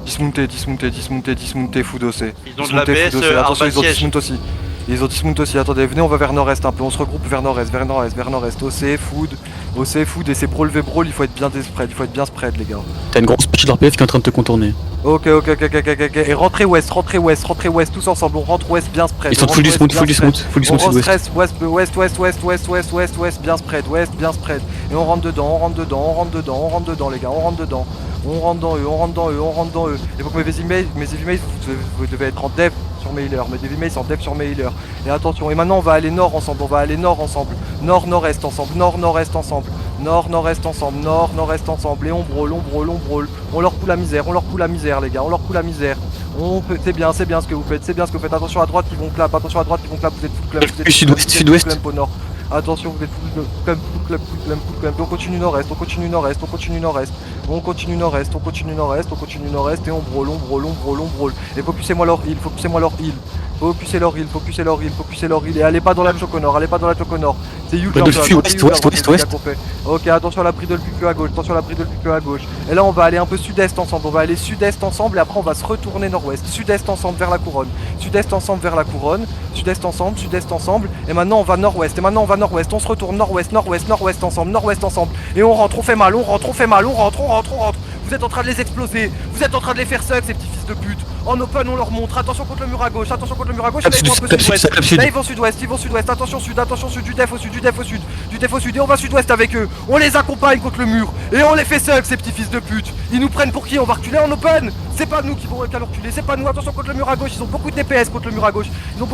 Dismounté, food OC. Ils ont de la BS, attention, ils ont siège. dismount aussi. Ils ont dismount aussi, attendez, venez, on va vers nord-est un peu, on se regroupe vers nord-est. OC, food, et c'est brawl v brawl, il faut être bien spread, les gars. T'as une grosse pitch de leur PF qui est en train de te contourner. Ok, et rentrez ouest, tous ensemble, on rentre ouest, bien spread. Ils sont full dismount sud-ouest. On rentre ouest, bien spread. Et on rentre dedans, les gars, on rentre dedans. On rentre dans eux. Et faut que mes heavy vous devez être en dev sur mes healers. Mes heavy sont en dev sur mes healers. Et attention, et maintenant on va aller nord ensemble. Nord-nord-est ensemble. Nord-nord-est ensemble. Et on brawl. On leur coule la misère, les gars. C'est bien ce que vous faites. Attention à droite, ils vont clap. Vous êtes full clap. Sud-ouest. Au nord. Attention, vous êtes full clap. On continue nord-est. Et on brawl. Et focussez-moi leur heal. Focussez leur heal. Et allez pas dans la choc au nord. C'est you Ouest. Ok, attention à la prise de le à gauche. Et là on va aller un peu sud-est ensemble. Et après on va se retourner nord-ouest. Sud-est ensemble vers la couronne. Sud-est ensemble. Et maintenant on va nord-ouest. On se retourne nord-ouest ensemble. Et on rentre, on fait mal. Vous êtes en train de les exploser. Vous êtes en train de les faire suck, ces petits fils de pute. En open, on leur montre. Attention contre le mur à gauche. Là, ils vont un peu sud-ouest. Là, ils vont sud-ouest. Attention sud. Du def au sud. Et on va sud-ouest avec eux. On les accompagne contre le mur. Et on les fait suck, ces petits fils de pute. Ils nous prennent pour qui? On va reculer en open. C'est pas nous qui vont reculer. C'est pas nous. Attention contre le mur à gauche. Ils ont beaucoup de DPS contre le mur à gauche. On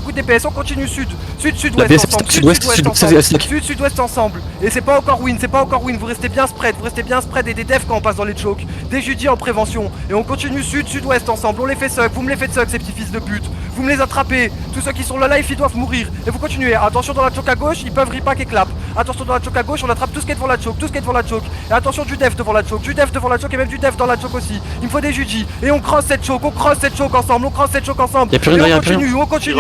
continue sud-ouest ensemble. Et c'est pas encore win. Vous restez bien spread. Et des devs quand on passe dans les chokes. Des Judy en prévention. Et on continue sud-ouest ensemble. On les fait suck. Vous me les faites suck, ces petits fils de pute. Vous me les attrapez. Tous ceux qui sont là, ils doivent mourir. Et vous continuez. Attention dans la choke à gauche, ils peuvent repack et clap. Attention dans la choke à gauche, on attrape tout ce qui est devant la choke. Et attention du dev devant la choke. Et même du dev dans la choke aussi. Il me faut des Judy. Et on cross cette choke ensemble. Y'a plus rien, On continue.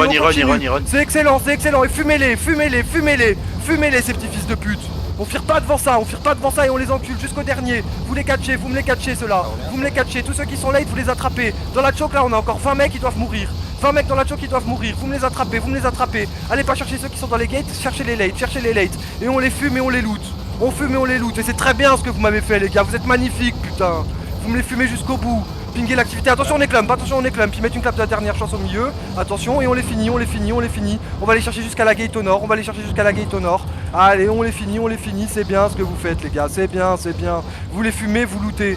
C'est excellent. Et fumez-les, ces petits fils de pute. On fire pas devant ça et on les encule jusqu'au dernier. Vous me les catchez ceux-là. Tous ceux qui sont late, vous les attrapez. Dans la choke là, on a encore 20 mecs qui doivent mourir. Dans la choke qui doivent mourir. Vous me les attrapez. Allez pas chercher ceux qui sont dans les gates, cherchez les late. Et on les fume et on les loot. Et c'est très bien ce que vous m'avez fait, les gars. Vous êtes magnifiques, putain. Vous me les fumez jusqu'au bout. Pinguer l'activité, attention on est clump, puis mettre une clap de la dernière chance au milieu, attention et on les finit, on va aller chercher jusqu'à la gate au nord, allez on les finit, c'est bien ce que vous faites les gars, c'est bien, vous les fumez, vous lootez,